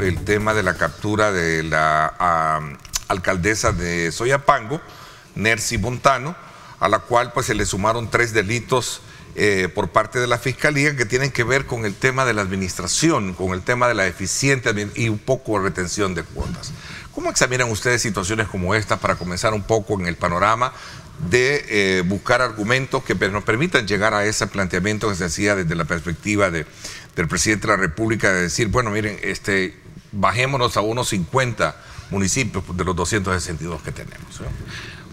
el tema de la captura de la alcaldesa de Soyapango, Nercy Montano, a la cual pues se le sumaron 3 delitos por parte de la Fiscalía que tienen que ver con el tema de la administración, con el tema de la eficiente y un poco de retención de cuotas. ¿Cómo examinan ustedes situaciones como esta para comenzar un poco en el panorama de buscar argumentos que nos permitan llegar a ese planteamiento que se hacía desde la perspectiva del presidente de la República, de decir, bueno, miren, bajémonos a unos 50 municipios de los 262 que tenemos, ¿no?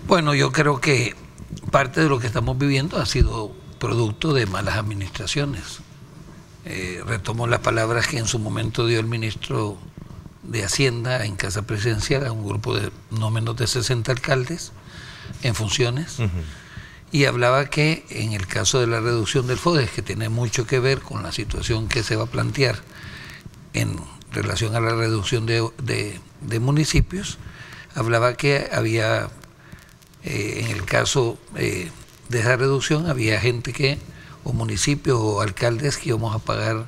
Bueno, yo creo que parte de lo que estamos viviendo ha sido producto de malas administraciones. Retomo las palabras que en su momento dio el ministro de Hacienda en Casa Presidencial a un grupo de no menos de 60 alcaldes en funciones, y hablaba que en el caso de la reducción del FODES, que tiene mucho que ver con la situación que se va a plantear en relación a la reducción de municipios, hablaba que había, en el caso de esa reducción, había gente que, o municipios o alcaldes, que íbamos a pagar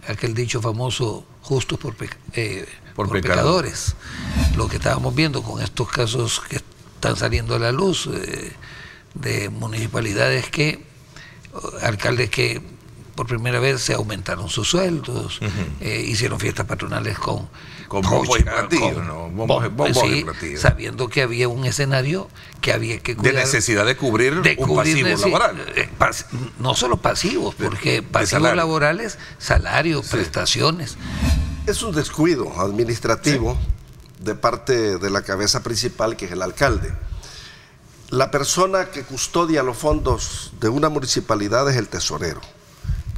aquel dicho famoso, justos por pecadores. Lo que estábamos viendo con estos casos que están saliendo a la luz, de municipalidades alcaldes que por primera vez se aumentaron sus sueldos, hicieron fiestas patronales con bombos y platillos, ¿no? Bombos y platillos, sabiendo que había un escenario que había que cuidar, de necesidad de cubrir un pasivo laboral. No solo pasivos, porque pasivos laborales, salarios, prestaciones. Es un descuido administrativo de parte de la cabeza principal, que es el alcalde. La persona que custodia los fondos de una municipalidad es el tesorero,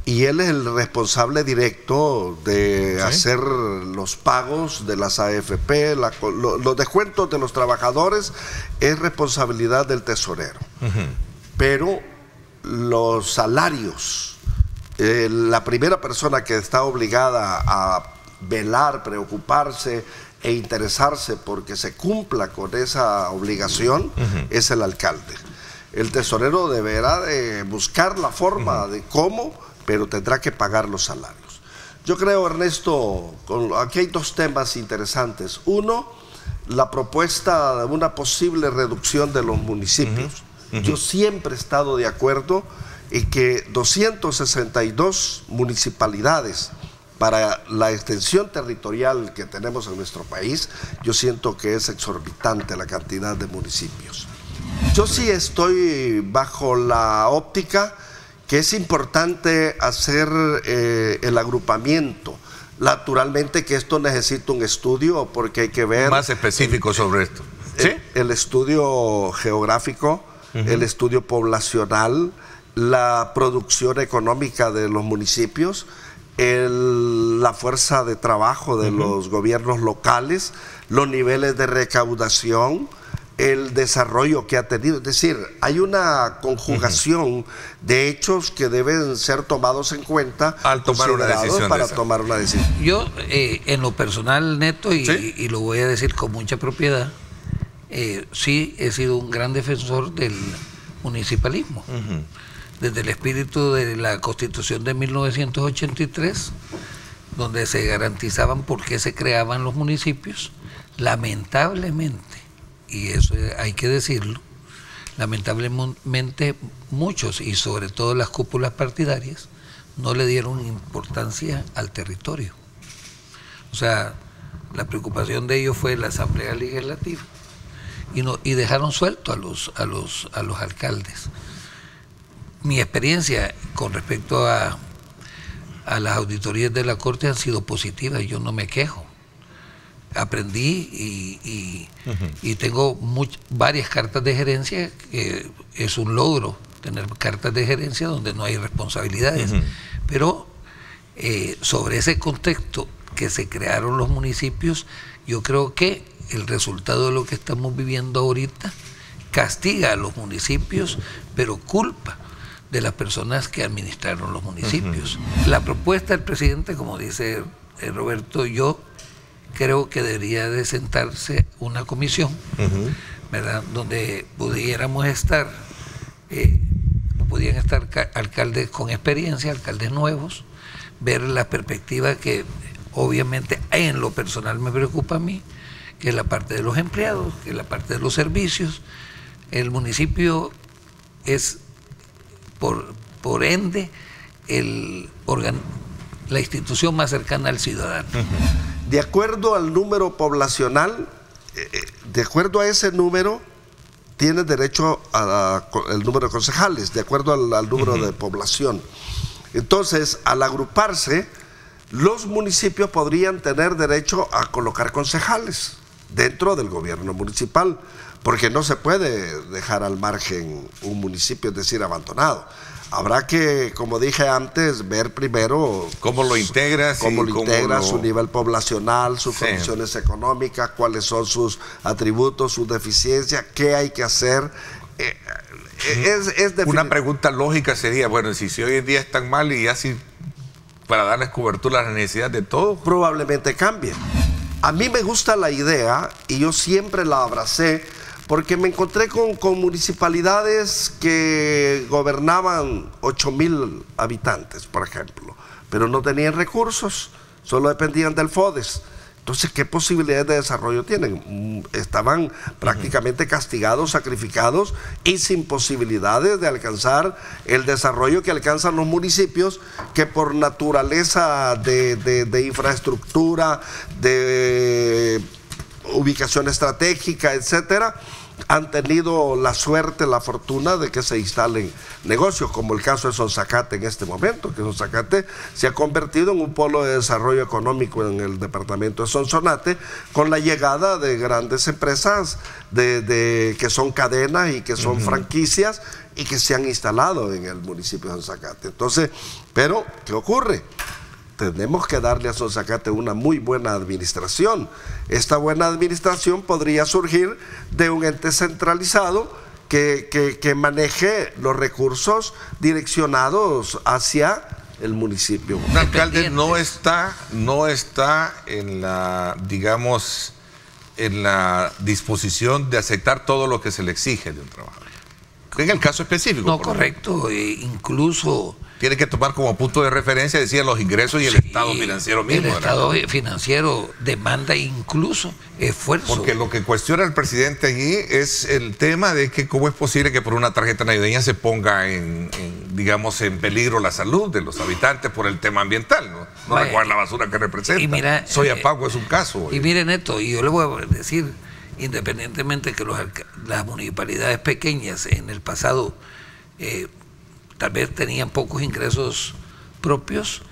y él es el responsable directo de hacer los pagos de las AFP, los descuentos de los trabajadores, es responsabilidad del tesorero. Pero los salarios, la primera persona que está obligada a velar, preocuparse e interesarse porque se cumpla con esa obligación es el alcalde. El tesorero deberá de buscar la forma de cómo, pero tendrá que pagar los salarios. Yo creo, Ernesto, aquí hay 2 temas interesantes. Uno, la propuesta de una posible reducción de los municipios. Yo siempre he estado de acuerdo en que 262 municipalidades para la extensión territorial que tenemos en nuestro país, yo siento que es exorbitante la cantidad de municipios. Yo sí estoy bajo la óptica que es importante hacer el agrupamiento. Naturalmente que esto necesita un estudio, porque hay que ver... Más específico sobre esto. ¿Sí? El estudio geográfico, el estudio poblacional, la producción económica de los municipios, la fuerza de trabajo de los gobiernos locales, los niveles de recaudación, el desarrollo que ha tenido. Es decir, hay una conjugación de hechos que deben ser tomados en cuenta al tomar una decisión para tomar una decisión. Yo, en lo personal, Neto, y lo voy a decir con mucha propiedad, sí he sido un gran defensor del municipalismo. Desde el espíritu de la Constitución de 1983, donde se garantizaban por qué se creaban los municipios, lamentablemente, y eso hay que decirlo, lamentablemente muchos, y sobre todo las cúpulas partidarias, no le dieron importancia al territorio. O sea, la preocupación de ellos fue la Asamblea Legislativa, y dejaron suelto a los alcaldes. Mi experiencia con respecto a las auditorías de la Corte han sido positivas, yo no me quejo. Aprendí y tengo varias cartas de gerencia, que es un logro tener cartas de gerencia donde no hay responsabilidades. Pero sobre ese contexto que se crearon los municipios, yo creo que el resultado de lo que estamos viviendo ahorita castiga a los municipios, pero culpa de las personas que administraron los municipios. La propuesta del presidente, como dice Roberto, yo creo que debería de sentarse una comisión, ¿verdad?, donde pudiéramos estar, podían estar alcaldes con experiencia, alcaldes nuevos, ver la perspectiva que obviamente en lo personal me preocupa a mí, que es la parte de los empleados, que es la parte de los servicios. El municipio es, por ende, la institución más cercana al ciudadano. De acuerdo al número poblacional, de acuerdo a ese número, tiene derecho al número de concejales, de acuerdo al número de población. Entonces, al agruparse, los municipios podrían tener derecho a colocar concejales dentro del gobierno municipal, porque no se puede dejar al margen un municipio, es decir, abandonado. Habrá que, como dije antes, ver primero cómo lo integras, su nivel poblacional, sus condiciones económicas, cuáles son sus atributos, sus deficiencias, qué hay que hacer. Una pregunta lógica sería, bueno, si hoy en día están mal y así para darles cobertura a las necesidades de todos, probablemente cambie. A mí me gusta la idea y yo siempre la abracé, porque me encontré con municipalidades que gobernaban 8,000 habitantes, por ejemplo, pero no tenían recursos, solo dependían del FODES. Entonces, ¿qué posibilidades de desarrollo tienen? Estaban prácticamente castigados, sacrificados y sin posibilidades de alcanzar el desarrollo que alcanzan los municipios, que por naturaleza de infraestructura, de ubicación estratégica, etcétera, han tenido la suerte, la fortuna de que se instalen negocios, como el caso de Sonsacate en este momento, que Sonsacate se ha convertido en un polo de desarrollo económico en el departamento de Sonsonate, con la llegada de grandes empresas que son cadenas y que son franquicias y que se han instalado en el municipio de Sonsacate. Entonces, pero, ¿qué ocurre? Tenemos que darle a Sonsacate una muy buena administración. Esta buena administración podría surgir de un ente centralizado que maneje los recursos direccionados hacia el municipio. Un alcalde no está en la, digamos, en la disposición de aceptar todo lo que se le exige de un trabajador. En el caso específico. No, correcto. Incluso tiene que tomar como punto de referencia, decía, los ingresos y el estado financiero mismo. El estado financiero demanda incluso esfuerzo. Porque lo que cuestiona el presidente allí es el tema de que cómo es posible que por una tarjeta navideña se ponga digamos, en peligro la salud de los habitantes por el tema ambiental, no recoger la basura que representa. Y mira, Soyapango es un caso. Y miren esto, y yo le voy a decir, independientemente que las municipalidades pequeñas en el pasado tal vez tenían pocos ingresos propios,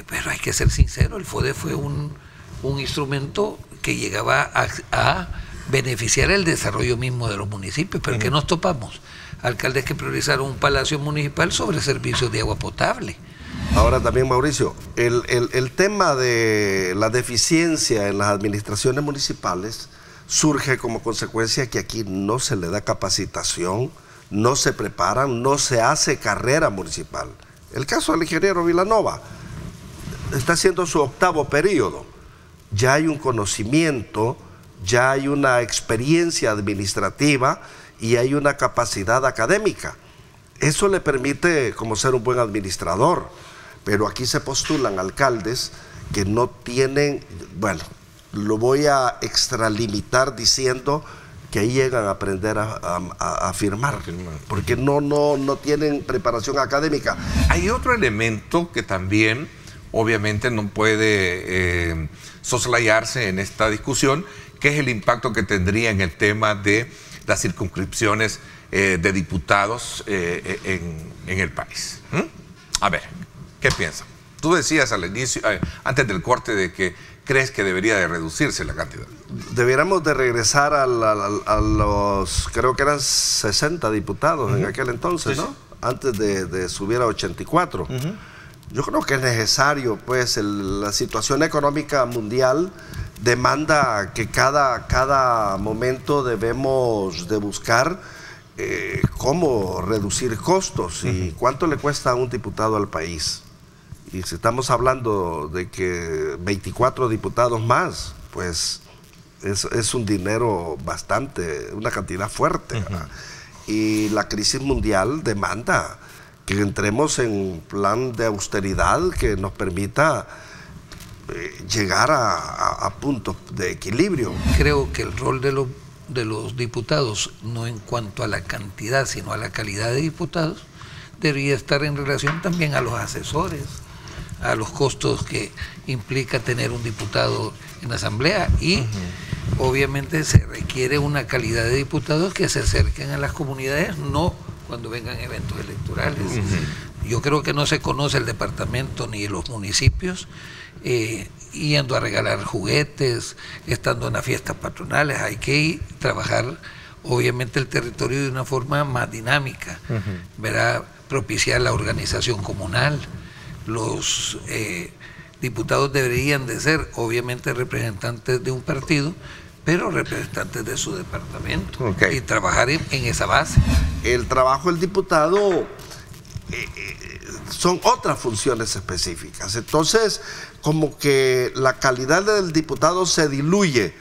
pero hay que ser sincero, el FODE fue un instrumento que llegaba a beneficiar el desarrollo mismo de los municipios. Pero ¿qué nos topamos? Alcaldes que priorizaron un palacio municipal sobre servicios de agua potable. Ahora también, Mauricio, el tema de la deficiencia en las administraciones municipales surge como consecuencia que aquí no se le da capacitación, no se preparan, no se hace carrera municipal. El caso del ingeniero Vilanova está haciendo su 8º periodo. Ya hay un conocimiento, ya hay una experiencia administrativa y hay una capacidad académica. Eso le permite como ser un buen administrador, pero aquí se postulan alcaldes que no tienen, bueno, lo voy a extralimitar diciendo que ahí llegan a aprender a firmar, porque no tienen preparación académica. Hay otro elemento que también obviamente no puede soslayarse en esta discusión, que es el impacto que tendría en el tema de las circunscripciones de diputados en el país. A ver, ¿qué piensan? Tú decías al inicio, antes del corte, de que crees que debería de reducirse la cantidad. Deberíamos de regresar a los, creo que eran 60 diputados en aquel entonces, ¿no? Antes de subir a 84. Yo creo que es necesario, pues, la situación económica mundial demanda que cada momento debemos de buscar cómo reducir costos y cuánto le cuesta a un diputado al país. Y si estamos hablando de que 24 diputados más, pues es un dinero bastante, una cantidad fuerte. Y la crisis mundial demanda que entremos en un plan de austeridad que nos permita llegar a puntos de equilibrio. Creo que el rol de los diputados, no en cuanto a la cantidad, sino a la calidad de diputados, debería estar en relación también a los asesores, a los costos que implica tener un diputado en la Asamblea y obviamente se requiere una calidad de diputados que se acerquen a las comunidades, no cuando vengan eventos electorales. Yo creo que no se conoce el departamento ni los municipios yendo a regalar juguetes, estando en las fiestas patronales. Hay que trabajar obviamente el territorio de una forma más dinámica, ¿verdad? Propiciar la organización comunal. Los diputados deberían de ser obviamente representantes de un partido, pero representantes de su departamento, y trabajar en esa base. El trabajo del diputado son otras funciones específicas, entonces como que la calidad del diputado se diluye,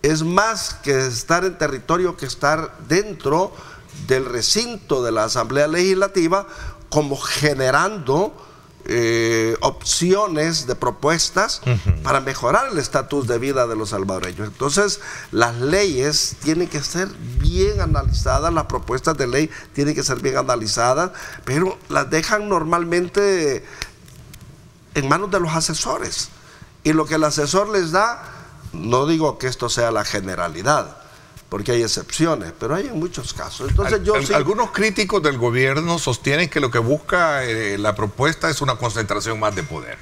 es más que estar en territorio que estar dentro del recinto de la Asamblea Legislativa, como generando opciones de propuestas para mejorar el estatus de vida de los salvadoreños. Entonces las leyes tienen que ser bien analizadas, las propuestas de ley tienen que ser bien analizadas, pero las dejan normalmente en manos de los asesores, y lo que el asesor les da, no digo que esto sea la generalidad, porque hay excepciones, pero hay en muchos casos. Entonces algunos críticos del gobierno sostienen que lo que busca la propuesta es una concentración más de poder.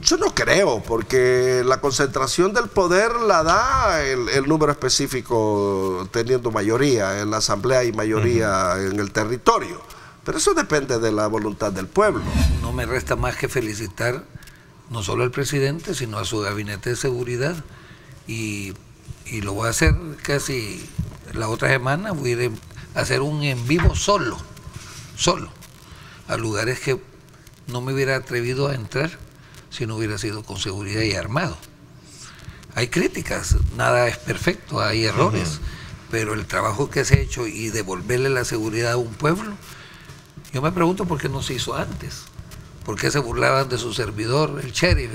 Yo no creo, porque la concentración del poder la da el número específico teniendo mayoría en la Asamblea y mayoría en el territorio. Pero eso depende de la voluntad del pueblo. No me resta más que felicitar no solo al presidente, sino a su gabinete de seguridad, y lo voy a hacer casi la otra semana. Voy a ir a hacer un en vivo solo, a lugares que no me hubiera atrevido a entrar si no hubiera sido con seguridad y armado. Hay críticas, nada es perfecto, hay errores, pero el trabajo que se ha hecho y devolverle la seguridad a un pueblo, yo me pregunto por qué no se hizo antes. ¿Por qué se burlaban de su servidor, el sheriff?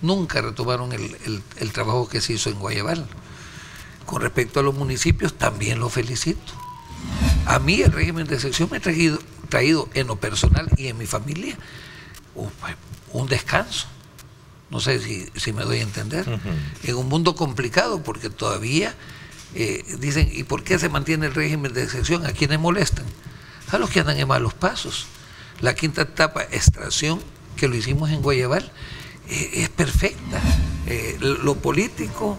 Nunca retomaron el trabajo que se hizo en Guayabal. Con respecto a los municipios, también lo felicito. A mí el régimen de excepción me ha traído en lo personal y en mi familia un descanso. No sé si me doy a entender. En un mundo complicado, porque todavía dicen, ¿y por qué se mantiene el régimen de excepción? ¿A quiénes molestan? A los que andan en malos pasos. La quinta etapa, extracción, que lo hicimos en Guayabal, es perfecta. Lo político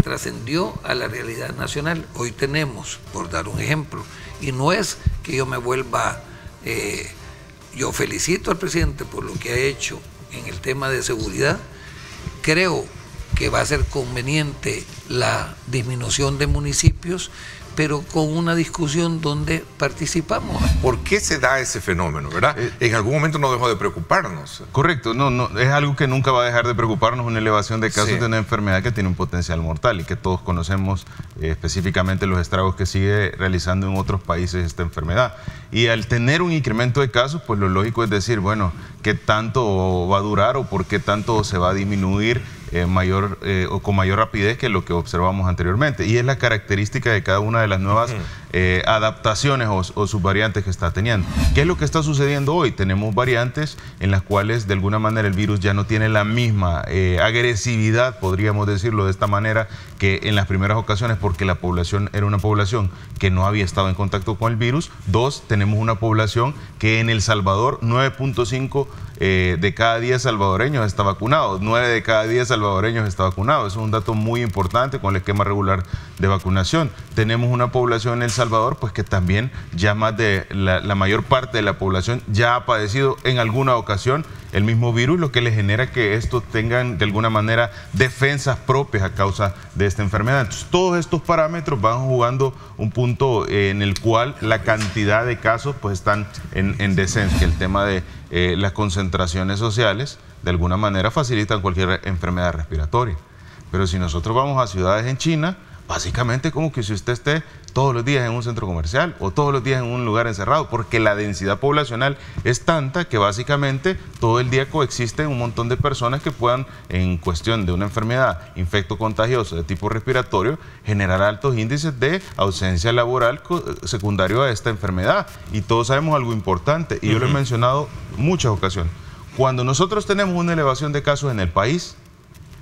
trascendió a la realidad nacional. Hoy tenemos, por dar un ejemplo, y no es que yo me vuelva, yo felicito al presidente por lo que ha hecho en el tema de seguridad. Creo que va a ser conveniente la disminución de municipios, pero con una discusión donde participamos. ¿Por qué se da ese fenómeno, verdad? En algún momento no dejó de preocuparnos. Correcto, no, es algo que nunca va a dejar de preocuparnos, una elevación de casos de una enfermedad que tiene un potencial mortal y que todos conocemos específicamente los estragos que sigue realizando en otros países esta enfermedad. Y al tener un incremento de casos, pues lo lógico es decir, bueno, ¿qué tanto va a durar o por qué tanto se va a disminuir o con mayor rapidez que lo que observamos anteriormente? Y es la característica de cada una de las nuevas adaptaciones o subvariantes que está teniendo. ¿Qué es lo que está sucediendo hoy? Tenemos variantes en las cuales de alguna manera el virus ya no tiene la misma agresividad, podríamos decirlo de esta manera, que en las primeras ocasiones, porque la población era una población que no había estado en contacto con el virus. Dos, tenemos una población que en El Salvador 9.5 de cada 10 salvadoreños está vacunado, 9 de cada 10 salvadoreños está vacunado. Eso es un dato muy importante con el esquema regular de vacunación. Tenemos una población en El Salvador pues que también ya más de la mayor parte de la población ya ha padecido en alguna ocasión el mismo virus, lo que le genera que estos tengan de alguna manera defensas propias a causa de esta enfermedad. Entonces, todos estos parámetros van jugando un punto en el cual la cantidad de casos pues están en descenso, que el tema de las concentraciones sociales de alguna manera facilitan cualquier enfermedad respiratoria. Pero si nosotros vamos a ciudades en China, básicamente como que si usted esté todos los días en un centro comercial o todos los días en un lugar encerrado, porque la densidad poblacional es tanta que básicamente todo el día coexisten un montón de personas que puedan, en cuestión de una enfermedad infecto-contagiosa de tipo respiratorio, generar altos índices de ausencia laboral secundario a esta enfermedad. Y todos sabemos algo importante, y yo lo he mencionado muchas ocasiones. Cuando nosotros tenemos una elevación de casos en el país,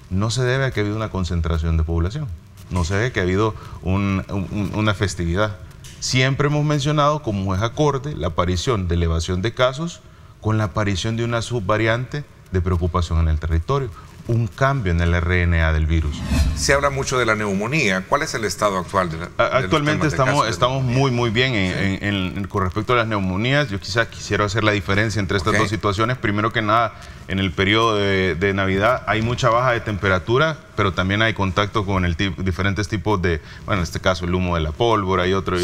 no se debe a que ha habido una concentración de población. No se ve que ha habido una festividad. Siempre hemos mencionado como es acorde la aparición de elevación de casos con la aparición de una subvariante de preocupación en el territorio, un cambio en el RNA del virus. Se habla mucho de la neumonía. ¿Cuál es el estado actual de la Actualmente estamos muy bien con respecto a las neumonías. Yo quisiera hacer la diferencia entre estas dos situaciones. Primero que nada, en el periodo de Navidad hay mucha baja de temperatura, pero también hay contacto con diferentes tipos de, bueno, en este caso el humo de la pólvora y otro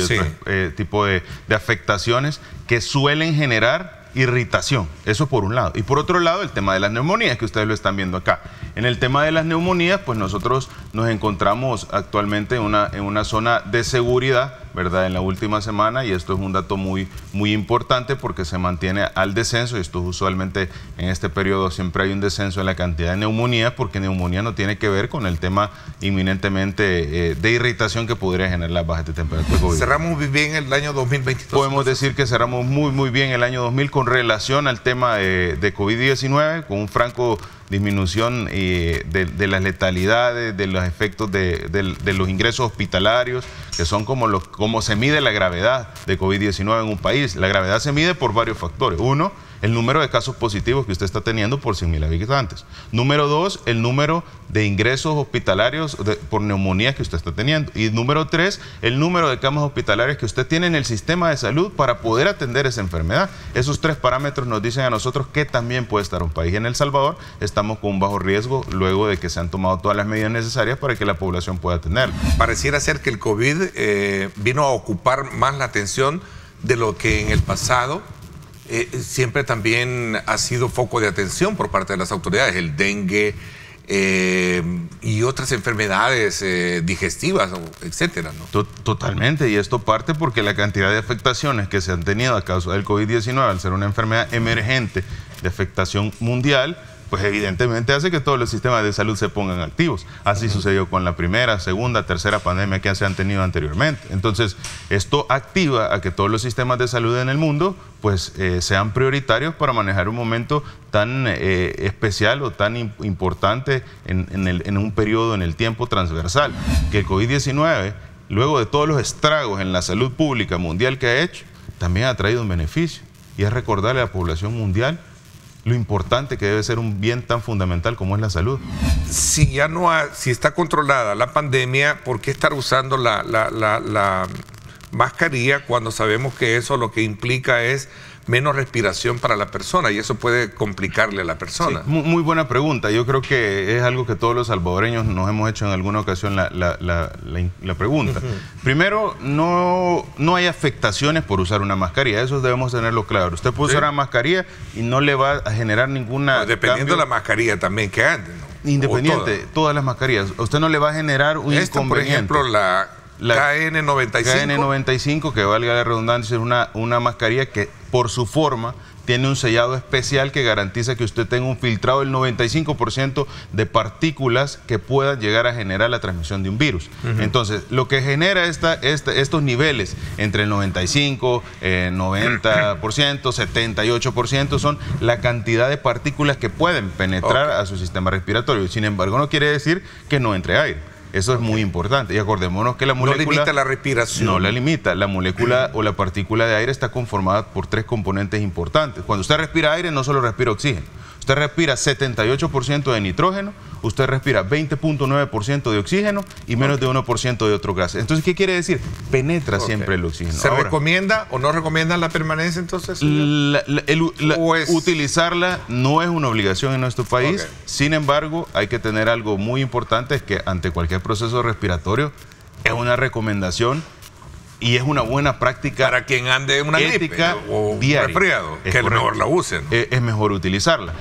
tipo de afectaciones que suelen generar irritación. Eso por un lado. Y por otro lado, el tema de las neumonías, que ustedes lo están viendo acá. En el tema de las neumonías, pues nosotros nos encontramos actualmente en una zona de seguridad, ¿verdad?, en la última semana, y esto es un dato muy importante porque se mantiene al descenso, y esto usualmente en este periodo siempre hay un descenso en la cantidad de neumonías, porque neumonía no tiene que ver con el tema inminentemente de irritación que podría generar las bajas de temperatura COVID. ¿Cerramos bien el año 2022? Podemos decir que cerramos muy bien el año 2000 con relación al tema de COVID-19, con un franco disminución de las letalidades, de los efectos de los ingresos hospitalarios, que son como se mide la gravedad de COVID-19 en un país. La gravedad se mide por varios factores. Uno, el número de casos positivos que usted está teniendo por 100.000 habitantes. Número dos, el número de ingresos hospitalarios por neumonía que usted está teniendo. Y número tres, el número de camas hospitalarias que usted tiene en el sistema de salud para poder atender esa enfermedad. Esos tres parámetros nos dicen a nosotros que también puede estar un país. En El Salvador estamos con un bajo riesgo luego de que se han tomado todas las medidas necesarias para que la población pueda atenderlo. Pareciera ser que el COVID vino a ocupar más la atención de lo que en el pasado siempre también ha sido foco de atención por parte de las autoridades, el dengue y otras enfermedades digestivas, etcétera, ¿no? Totalmente, y esto parte porque la cantidad de afectaciones que se han tenido a causa del COVID-19, al ser una enfermedad emergente de afectación mundial, pues evidentemente hace que todos los sistemas de salud se pongan activos. Así sucedió con la primera, segunda, tercera pandemia que se han tenido anteriormente. Entonces, esto activa a que todos los sistemas de salud en el mundo pues sean prioritarios para manejar un momento tan especial o tan importante en un periodo en el tiempo transversal. Que el COVID-19, luego de todos los estragos en la salud pública mundial que ha hecho, también ha traído un beneficio, y es recordarle a la población mundial lo importante que debe ser un bien tan fundamental como es la salud. Si está controlada la pandemia, ¿por qué estar usando la mascarilla cuando sabemos que eso lo que implica es menos respiración para la persona, y eso puede complicarle a la persona? Sí, muy buena pregunta. Yo creo que es algo que todos los salvadoreños nos hemos hecho en alguna ocasión la pregunta. Primero, no hay afectaciones por usar una mascarilla, eso debemos tenerlo claro. Usted puede usar una mascarilla y no le va a generar ninguna... Dependiendo de la mascarilla también que ande, ¿no? Independiente, todas las mascarillas. Usted no le va a generar un inconveniente. Por ejemplo, la KN95. KN95, que valga la redundancia, es una mascarilla que por su forma tiene un sellado especial que garantiza que usted tenga un filtrado del 95% de partículas que puedan llegar a generar la transmisión de un virus. Entonces, lo que genera estos niveles entre el 95, 90%, 78% son la cantidad de partículas que pueden penetrar a su sistema respiratorio. Sin embargo, no quiere decir que no entre aire. Eso es muy importante. Y acordémonos que la molécula... No limita la respiración. No la limita. La molécula o la partícula de aire está conformada por tres componentes importantes. Cuando usted respira aire, no solo respira oxígeno. Usted respira 78% de nitrógeno, usted respira 20.9% de oxígeno y menos de 1% de otro gas. Entonces, ¿qué quiere decir? Penetra siempre el oxígeno. ¿Se recomienda o no recomiendan la permanencia entonces? Utilizarla no es una obligación en nuestro país. Sin embargo, hay que tener algo muy importante, es que ante cualquier proceso respiratorio es una recomendación y es una buena práctica para quien ande una gripe o diaria. resfriado, que es mejor la usen. Es mejor utilizarla.